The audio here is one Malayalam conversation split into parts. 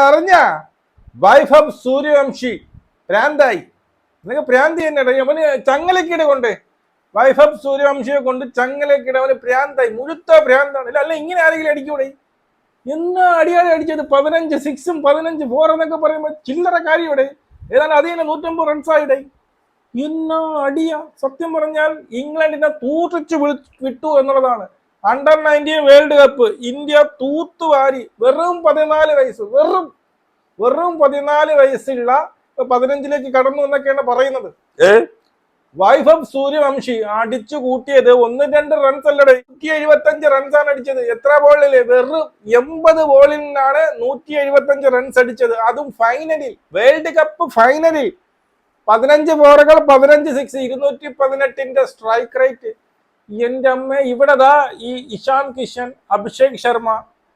അറിഞ്ഞ വൈഭവ് സൂര്യവംശി പ്രാന്തായി. നിനക്ക് പ്രാന്തി തന്നെ. അവന് ചങ്ങലക്കിട കൊണ്ട് വൈഭവ് സൂര്യവംശിയെ കൊണ്ട് ചങ്ങലക്കിട അവന് പ്രാന്തായി. മുഴുത്ത പ്രാന്താണ്. അല്ല ഇങ്ങനെ ആരെങ്കിലും അടിക്കൂടെ? എന്നാ അടിയാതെ അടിച്ചത് 15 6ഉം 15 4 എന്നൊക്കെ പറയുമ്പോൾ ചില്ലറ കാര്യയുടെ ഏതാണ്ട് അത് തന്നെ 150 റൺസായിടെ. എന്നാ അടിയ. സത്യം പറഞ്ഞാൽ ഇംഗ്ലണ്ടിനെ തൂറ്റിച്ച് വിട്ടു എന്നുള്ളതാണ്. Under-19 world cup India തൂത്തുവാരി. വെറും 14 വയസ്സ്, വെറും 14 വയസ്സുള്ള 15ലേക്ക് കടന്നു എന്നൊക്കെയാണ് പറയുന്നത്. വൈഭവ് സൂര്യവംശി അടിച്ചു കൂട്ടിയത് 1-2 റൺസ് അല്ലടേ, 175 റൺസാണ് അടിച്ചത്. എത്ര ബോളില്? വെറും 80 ബോളിലാണ് 175 റൺസ് അടിച്ചത്. അതും ഫൈനലിൽ, വേൾഡ് കപ്പ് ഫൈനലിൽ. 15 ഫോറുകൾ, 15 സിക്സ്, 218 സ്ട്രൈക്ക് റേറ്റ്. എന്റെ അമ്മ, ഇവിടെതാ ഈ ഇഷാൻ കിഷൻ, അഭിഷേക് ശർമ്മ,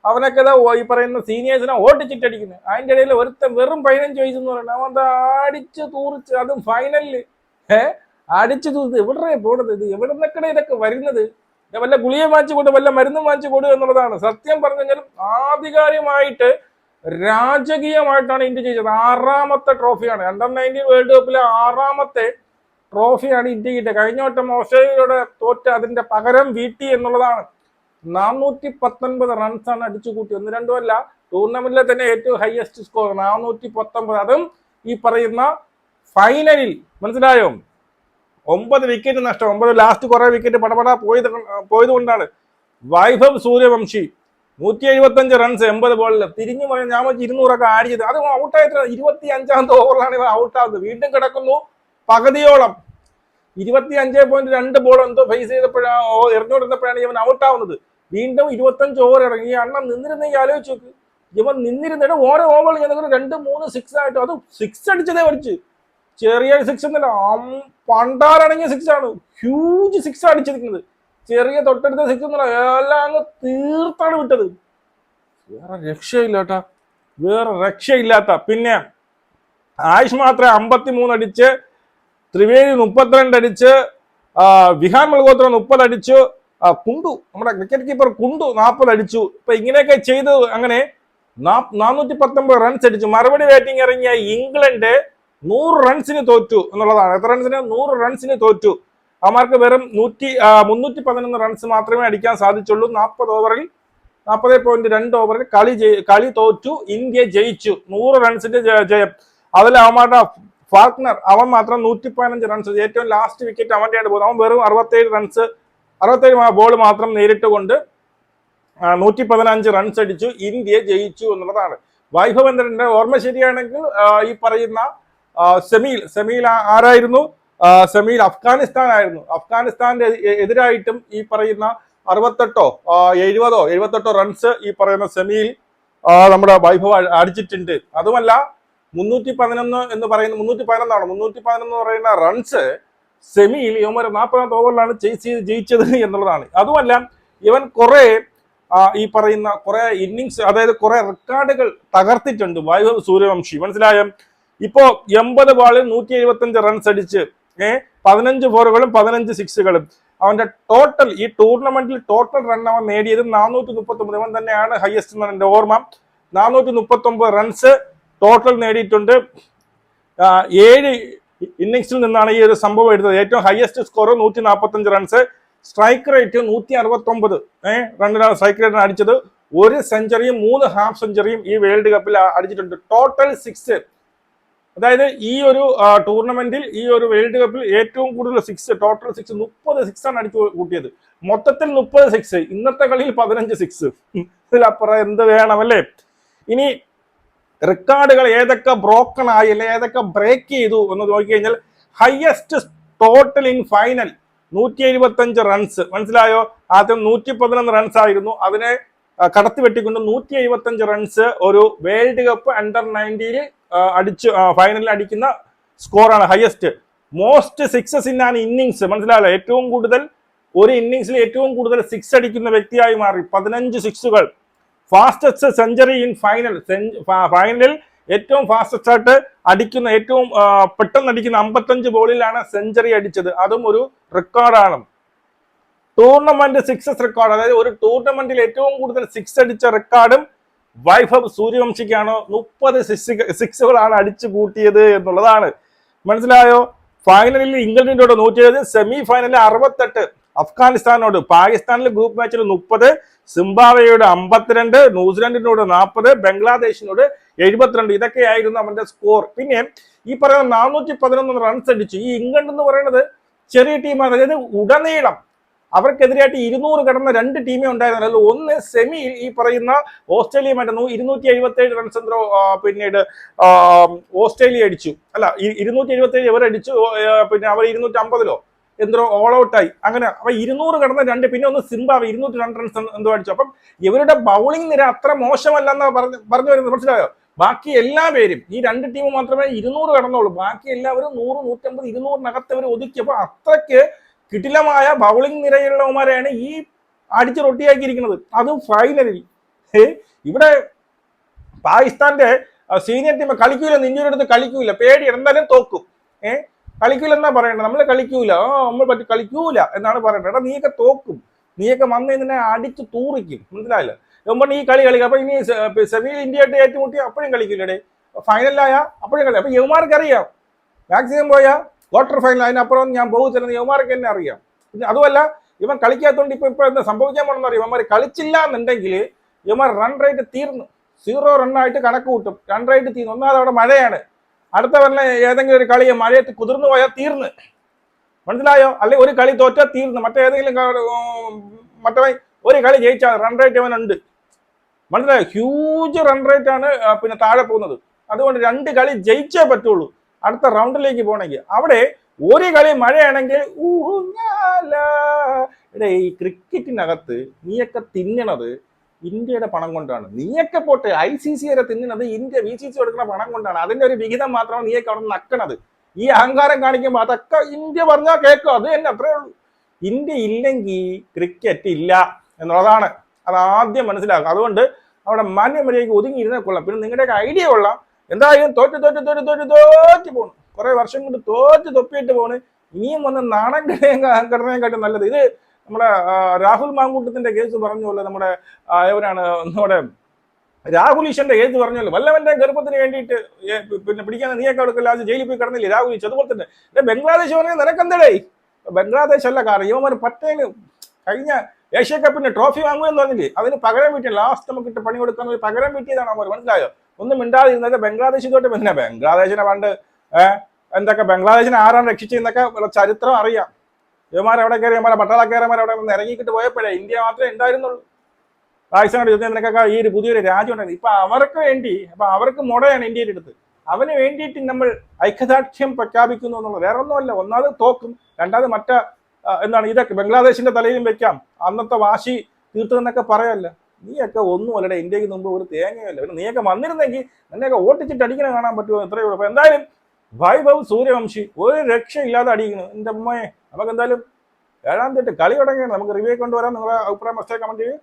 അവനൊക്കെ ഈ പറയുന്ന സീനിയേഴ്സിനെ ഓട്ടിച്ചിട്ടടിക്കുന്നത്. അതിന്റെ ഇടയിൽ ഒരുത്തൻ വെറും 15 വയസ്സെന്ന് പറയുന്നത് അവൻ അടിച്ച് തൂറിച്ച്, അതും ഫൈനലില് അടിച്ചു തൂത്ത്. എവിടെ പോണത് ഇത്? എവിടെ നിന്നൊക്കെ ഇതൊക്കെ വരുന്നത്? വല്ല ഗുളിക വാങ്ങിച്ചു കൊടു, വല്ല മരുന്നും വാങ്ങിച്ചു കൊടു എന്നുള്ളതാണ്. സത്യം പറഞ്ഞു കഴിഞ്ഞാൽ ആധികാരികമായിട്ട് രാജകീയമായിട്ടാണ് ഇന്ത്യ ജയിച്ചത്. 6ാമത്തെ ട്രോഫിയാണ്. അണ്ടർ-19 വേൾഡ് കപ്പിലെ 6ാമത്തെ ട്രോഫിയാണ് ഇന്ത്യ കിട്ടിയത്. കഴിഞ്ഞ വട്ടം ഓസ്ട്രേലിയയോടെ തോറ്റ് അതിന്റെ പകരം വീട്ടി എന്നുള്ളതാണ്. 419 റൺസാണ് അടിച്ചു കൂട്ടി. 1-2 അല്ല, ടൂർണമെന്റിലെ തന്നെ ഏറ്റവും ഹയസ്റ്റ് സ്കോർ 419. അതും ഈ പറയുന്ന ഫൈനലിൽ. മനസ്സിലായോ? 9 വിക്കറ്റ് നഷ്ടം. 9 ലാസ്റ്റ് കുറെ വിക്കറ്റ് പടപട പോയത് കൊണ്ടാണ്. വൈഭവ് സൂര്യവംശി 175 റൺസ് 80 ബോളിൽ. തിരിഞ്ഞു പറയാൻ ഞാൻ 200 ആടിയത്. അത് ഔട്ടായിട്ട് 25ാമത്തെ ഓവറിലാണ് ഇവ ഔട്ടാവുന്നത്. വീണ്ടും കിടക്കുന്നു പകുതിയോളം. 25.2 ബോൾ എന്തോ ഫേസ് ചെയ്തപ്പോഴാണ്, എറിഞ്ഞുകൊണ്ടിരുന്നപ്പോഴാണ് ഇവൻ ഔട്ടാവുന്നത്. വീണ്ടും 25 ഓവർ ഇറങ്ങി. ഈ അണ്ണൻ നിന്നിരുന്നെങ്കിൽ ആലോചിച്ച് നോക്ക്. ഇവൻ നിന്നിരുന്നിട്ട് ഓരോ ഓവറിൽ ഞങ്ങൾക്ക് 2-3 സിക്സ് ആയിട്ട്, അത് സിക്സ് അടിച്ചതേ വരച്ച്. ചെറിയ സിക്സ് എന്നല്ല, പണ്ടാറടങ്ങിയ സിക്സ് ആണ്. ഹ്യൂജ് സിക്സ് അടിച്ചിരിക്കുന്നത്. ചെറിയ തൊട്ടടുത്ത സിക്സ് എന്നല്ല, എല്ലാം അങ്ങ് തീർത്താണ് വിട്ടത്. വേറെ രക്ഷയില്ലാത്ത, വേറെ രക്ഷയില്ലാത്ത. പിന്നെ ആയുഷ് മാത്രം 53 അടിച്ച്, ത്രിവേദി 32 അടിച്ച്, വിഹാൻ മൽഹോത്ര 30 അടിച്ചു, കുണ്ടു നമ്മുടെ വിക്കറ്റ് കീപ്പർ കുണ്ടു 40 അടിച്ചു. ഇപ്പൊ ഇങ്ങനെയൊക്കെ ചെയ്ത് അങ്ങനെ 419 റൺസ് അടിച്ചു. മറുപടി ബാറ്റിംഗ് ഇറങ്ങിയ ഇംഗ്ലണ്ട് 100 റൺസിന് തോറ്റു എന്നുള്ളതാണ്. എത്ര റൺസിന്? 100 റൺസിന് തോറ്റു. അവർക്ക് വെറും 311 റൺസ് മാത്രമേ അടിക്കാൻ സാധിച്ചുള്ളൂ. 40 ഓവറിൽ 40.2 ഓവറിൽ കളി തോറ്റു. ഇന്ത്യ ജയിച്ചു. 100 റൺസിന്റെ ജയം. അതിൽ അവന്മാരുടെ ഫാൾക്കണർ, അവൻ മാത്രം 115 റൺസ്. ഏറ്റവും ലാസ്റ്റ് വിക്കറ്റ് അവന്റെയാണ് പോകുന്നത്. അവൻ വെറും 67 റൺസ്, 67 ബോൾ മാത്രം നേരിട്ട് കൊണ്ട് 115 റൺസ് അടിച്ചു. ഇന്ത്യ ജയിച്ചു എന്നുള്ളതാണ്. വൈഭവ് എന്റെ ഓർമ്മ ശരിയാണെങ്കിൽ ഈ പറയുന്ന സെമിയിൽ ആരായിരുന്നു? സെമിയിൽ അഫ്ഗാനിസ്ഥാൻ ആയിരുന്നു. അഫ്ഗാനിസ്ഥാന്റെ എതിരായിട്ടും ഈ പറയുന്ന 68 റൺസ് ഈ പറയുന്ന സെമിയിൽ നമ്മുടെ വൈഭവ് അടിച്ചിട്ടുണ്ട്. അതുമല്ല 311 എന്ന് പറയുന്ന 311 എന്ന് പറയുന്ന റൺസ് സെമിയിൽ ഇവന്മാർ 40ാമത്തെ ഓവറിലാണ് ജയിച്ചത് എന്നുള്ളതാണ്. അതുമല്ല ഇവൻ കുറെ ഈ പറയുന്ന കുറെ ഇന്നിങ്സ്, അതായത് കുറെ റെക്കോർഡുകൾ തകർത്തിട്ടുണ്ട് വൈഭവ് സൂര്യവംശി. മനസ്സിലായോ? ഇപ്പോ 80 ബോളിൽ 175 റൺസ് അടിച്ച് 15 ഫോറുകളും 15 സിക്സുകളും. അവന്റെ ടോട്ടൽ ഈ ടൂർണമെന്റിൽ ടോട്ടൽ റൺ അവൻ നേടിയത് 439. ഇവൻ തന്നെയാണ് ഹയസ്റ്റ് എന്നാണ് എന്റെ ഓർമ്മ. 439 റൺസ് ടോട്ടൽ നേടിയിട്ടുണ്ട്. 7 ഇന്നിങ്സിൽ നിന്നാണ് ഈ ഒരു സംഭവം എടുത്തത്. ഏറ്റവും highest score 145 runs. Strike rate 169 റണ്ണിനാണ് സ്ട്രൈക്ക് റേറ്റ് അടിച്ചത്. 1 സെഞ്ചുറിയും 3 ഹാഫ് സെഞ്ചുറിയും ഈ വേൾഡ് കപ്പിൽ അടിച്ചിട്ടുണ്ട്. ടോട്ടൽ 6, അതായത് ഈ ഒരു ടൂർണമെന്റിൽ, ഈ ഒരു വേൾഡ് കപ്പിൽ ഏറ്റവും കൂടുതൽ സിക്സ്, ടോട്ടൽ 6, 30 സിക്സാണ് അടിച്ചു കൂട്ടിയത്. മൊത്തത്തിൽ 30 സിക്സ്. ഇന്നത്തെ കളിയിൽ 15 സിക്സ്. ഇതിലപ്പുറം എന്ത് വേണമല്ലേ? ഇനി റെക്കോർഡുകൾ ഏതൊക്കെ ബ്രോക്കൺ ആയി, അല്ലെ ഏതൊക്കെ ബ്രേക്ക് ചെയ്തു എന്ന് നോക്കിക്കഴിഞ്ഞാൽ, highest total in final 175 runs. മനസ്സിലായോ? ആദ്യം 111 റൺസ് ആയിരുന്നു. അതിനെ കടത്തി വെട്ടിക്കൊണ്ട് 175 റൺസ് ഒരു വേൾഡ് കപ്പ് അണ്ടർ-19 അടിച്ച് ഫൈനലിൽ അടിക്കുന്ന സ്കോറാണ് highest. Most sixes in an innings. മനസ്സിലായല്ലോ? ഏറ്റവും കൂടുതൽ ഒരു ഇന്നിങ്സിൽ ഏറ്റവും കൂടുതൽ സിക്സ് അടിക്കുന്ന വ്യക്തിയായി മാറി. 15 സിക്സുകൾ. Fastest century in final. ഫൈനലിൽ ഏറ്റവും ഫാസ്റ്റസ്റ്റ് ആയിട്ട് അടിക്കുന്ന, ഏറ്റവും പെട്ടെന്ന് അടിക്കുന്ന 55 ബോളിലാണ് സെഞ്ചുറി അടിച്ചത്. അതും ഒരു റെക്കോർഡാണ്. ടൂർണമെന്റ് സിക്സസ് റെക്കോർഡ്, അതായത് ഒരു ടൂർണമെന്റിൽ ഏറ്റവും കൂടുതൽ സിക്സ് അടിച്ച റെക്കോർഡും വൈഭവ് സൂര്യവംശിക്കാണോ 30 സിക്സുകളാണ് അടിച്ചു കൂട്ടിയത് എന്നുള്ളതാണ്. മനസ്സിലായോ? ഫൈനലിൽ ഇംഗ്ലണ്ടിനോട് 107, സെമി ഫൈനലിൽ 68, അഫ്ഗാനിസ്ഥാനോട്, പാകിസ്ഥാനിലെ ഗ്രൂപ്പ് മാച്ചിൽ 30, സിംബാബ്വേയോട് 52, ന്യൂസിലൻഡിനോട് 40, ബംഗ്ലാദേശിനോട് 72. ഇതൊക്കെയായിരുന്നു അവന്റെ സ്കോർ. പിന്നെ ഈ പറയുന്ന 411 റൺസ് അടിച്ചു. ഈ ഇംഗ്ലണ്ട് എന്ന് പറയുന്നത് ചെറിയ ടീമാണ്. അതായത് ഉടനീളം അവർക്കെതിരായിട്ട് 200 കടന്ന 2 ടീമേ ഉണ്ടായിരുന്നില്ല. അതിൽ ഒന്ന് സെമി ഈ പറയുന്ന ഓസ്ട്രേലിയയുമായിരുന്നു. 277 റൺസ് എന്തോ പിന്നീട് ഓസ്ട്രേലിയ അടിച്ചു. അല്ല, 277 ഇവർ അടിച്ചു. പിന്നെ അവർ 250 എന്തോ ഓൾ ഔട്ടായി. അങ്ങനെ അപ്പൊ 200 കടന്ന 2, പിന്നെ ഒന്ന് സിംബാബ്വെ 202 റൺസ് എന്തോ അടിച്ചു. അപ്പം ഇവരുടെ ബൗളിംഗ് നിര അത്ര മോശമല്ലെന്ന് പറഞ്ഞു വരുന്നത്. മനസ്സിലായോ? ബാക്കി എല്ലാ പേരും ഈ 2 ടീം മാത്രമേ 200 കടന്നുള്ളൂ. ബാക്കി എല്ലാവരും 100, 150, 200-നകത്ത് അവർ ഒതുക്കി. അപ്പൊ അത്രയ്ക്ക് കിടിലമായ ബൗളിംഗ് നിരയുള്ളവന്മാരെയാണ് ഈ അടിച്ച് റൊട്ടിയാക്കിയിരിക്കുന്നത്. അതും ഫൈനലിൽ. ഇവിടെ പാകിസ്ഥാന്റെ സീനിയർ ടീം കളിക്കൂല, ഇന്ത്യയുടെ അടുത്ത് കളിക്കൂല, പേടി, എന്തായാലും തോക്കും. കളിക്കൂലെന്നാ പറയണ്ടത്. നമ്മൾ കളിക്കൂല, നമ്മൾ കളിക്കൂല എന്നാണ് പറയേണ്ടത്. എടാ നീയൊക്കെ തോക്കും, നീയൊക്കെ വന്ന് ഇതിനെ അടിച്ച് തൂറിക്കും. മനസ്സിലായില്ല? ഇവൻ ഈ കളി കളിക്കും. അപ്പൊ ഇനി സെമിയിൽ ഇന്ത്യയായിട്ട് ഏറ്റുമുട്ടി അപ്പോഴും കളിക്കില്ലേ? ഫൈനലിലായ അപ്പോഴും കളി. അപ്പൊ യുവമാർക്ക് അറിയാം, മാക്സിമം പോയാ ക്വാർട്ടർ ഫൈനൽ, അതിനപ്പുറം ഞാൻ പോകുന്നില്ലെന്ന് യുവമാർക്ക് തന്നെ അറിയാം. അതുമല്ല, ഇവൻ കളിക്കാത്തതുകൊണ്ട് ഇപ്പൊ എന്താ സംഭവിക്കാൻ പോണെന്ന് അറിയാം. ഇവന്മാർ കളിച്ചില്ല എന്നുണ്ടെങ്കിൽ ഇവന്മാർ റൺ റേറ്റ് തീർന്നു, 0 റണ്ണായിട്ട് കണക്ക് കൂട്ടും. റൺ റേറ്റ് തീർന്നു. ഒന്നാമത് അവിടെ മഴയാണ്. അടുത്ത പറഞ്ഞ ഏതെങ്കിലും ഒരു കളി മഴയത്ത് കുതിർന്നു പോയാൽ തീർന്ന്. മനസ്സിലായോ? അല്ലെങ്കിൽ ഒരു കളി തോറ്റാൽ തീർന്നു. മറ്റേതെങ്കിലും ഒരു കളി ജയിച്ചാൽ റൺ റേറ്റ് അവനുണ്ട്. മനസ്സിലായോ? ഹ്യൂജ് റൺ റേറ്റ് ആണ് പിന്നെ താഴെ പോകുന്നത്. അതുകൊണ്ട് 2 കളി ജയിച്ചേ പറ്റുള്ളൂ അടുത്ത റൗണ്ടിലേക്ക് പോകണമെങ്കിൽ. അവിടെ ഒരു കളി മഴയാണെങ്കിൽ ഈ ക്രിക്കറ്റിനകത്ത് നീയൊക്കെ തിന്നണത് ഇന്ത്യയുടെ പണം കൊണ്ടാണ്. നീയൊക്കെ പോട്ടെ, ICC വരെ തിന്നുന്നത് ഇന്ത്യ VCC കൊടുക്കുന്ന പണം കൊണ്ടാണ്. അതിന്റെ ഒരു വിഹിതം മാത്രമാണ് നീയൊക്കെ അവിടെ നക്കണത്. ഈ അഹങ്കാരം കാണിക്കുമ്പോൾ അതൊക്കെ ഇന്ത്യ പറഞ്ഞാൽ കേൾക്കും. അത് തന്നെ, അത്രേ ഉള്ളൂ. ഇന്ത്യ ഇല്ലെങ്കിൽ ക്രിക്കറ്റ് ഇല്ല എന്നുള്ളതാണ്. അത് ആദ്യം മനസ്സിലാക്കുക. അതുകൊണ്ട് അവിടെ മാന്യമര്യാദയ്ക്ക് ഒതുങ്ങിയിരുന്നേ കൊള്ളാം. പിന്നെ നിങ്ങളുടെയൊക്കെ ഐഡിയ കൊള്ളാം. എന്തായാലും തോറ്റ് പോകണം. കുറെ വർഷം കൊണ്ട് തോറ്റ് തൊപ്പിയിട്ട് പോണ്. ഇനിയും വന്ന് നാണം ഘടനയെക്കാട്ടും നല്ലത്. ഇത് നമ്മുടെ രാഹുൽ മാങ്കൂട്ടത്തിന്റെ കേസ് പറഞ്ഞല്ലോ, നമ്മുടെ നമ്മുടെ രാഹുൽ ഈശ്വന്റെ കേസ് പറഞ്ഞല്ലോ. വല്ലവന്റെ ഗർഭത്തിന് വേണ്ടിയിട്ട് പിന്നെ പിടിക്കാൻ നീയൊക്കെ എടുക്കില്ല, അത് ജയിലിൽ പോയി കിടന്നില്ലേ രാഹുൽ ഈശ്വർ? അതുപോലെ തന്നെ ബംഗ്ലാദേശ് പറഞ്ഞാൽ നിനക്കെന്തടേ? ബംഗ്ലാദേശ് അല്ല കാരണം ഇവന്മാർ പറ്റേന് കഴിഞ്ഞ ഏഷ്യ കപ്പിന്റെ ട്രോഫി വാങ്ങുമെന്ന് പറഞ്ഞില്ലേ, അതിന് പകരം വീട്ടിയ ലാസ്റ്റ് നമുക്ക് ഇട്ട് പണി കൊടുക്കാൻ പകരം വീട്ടിയതാണ് അവർ. മനസ്സിലായോ? ഒന്നും മിണ്ടാതിരുന്നത് ബംഗ്ലാദേശ് തൊട്ട് പിന്നെ ബംഗ്ലാദേശിനെ പണ്ട് എന്തൊക്കെ ബംഗ്ലാദേശിനെ ആരാണ് രക്ഷിച്ചെന്നൊക്കെ ചരിത്രം അറിയാം. ഇവന്മാർ എവിടെ കയറി ഇവന്മാരെ പട്ടാളക്കാരന്മാർ അവിടെ നിന്ന് ഇറങ്ങിക്കിട്ട് പോയപ്പോഴേ ഇന്ത്യ മാത്രമേ ഉണ്ടായിരുന്നുള്ളൂ. പാകിസ്ഥാനോട് യുദ്ധം നിനക്കൊക്കെ ഈ ഒരു പുതിയൊരു രാജ്യം ഉണ്ടായിരുന്നു. ഇപ്പൊ അവർക്ക് വേണ്ടി, അപ്പൊ അവർക്ക് മുടയാണ് ഇന്ത്യയുടെ അടുത്ത്. അവന് വേണ്ടിയിട്ട് നമ്മൾ ഐക്യദാർഢ്യം പ്രഖ്യാപിക്കുന്നു എന്നുള്ളത്. വേറെ ഒന്നുമല്ല. ഒന്നാമത് തോക്കും, രണ്ടാമത് ഇതൊക്കെ ബംഗ്ലാദേശിന്റെ തലയിലും വെക്കാം, അന്നത്തെ വാശി തീർത്തതെന്നൊക്കെ പറയല്ല. നീയൊക്കെ ഒന്നുമല്ലടെ, ഇന്ത്യക്ക് മുമ്പ് ഒരു തേങ്ങയല്ല. പിന്നെ നീയൊക്കെ വന്നിരുന്നെങ്കിൽ നിന്നെയൊക്കെ ഓട്ടിച്ചിട്ട് അടിക്കണ കാണാൻ പറ്റുമോ? എത്രയേ ഉള്ളൂ. അപ്പൊ എന്തായാലും വൈഭവ് സൂര്യവംശി ഒരു രക്ഷയില്ലാതെ അടിക്കുന്നു. എന്റെ അമ്മയെ, നമുക്ക് എന്തായാലും 7ാം തീയതി കളി തുടങ്ങിയാണ്. നമുക്ക് റിവ്യൂ കൊണ്ടുവരാൻ. നിങ്ങളുടെ അഭിപ്രായം മസ്റ്റേ കമന്റ് ചെയ്യും,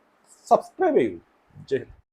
സബ്സ്ക്രൈബ് ചെയ്യൂ. ജയ് ഹിന്ദ്.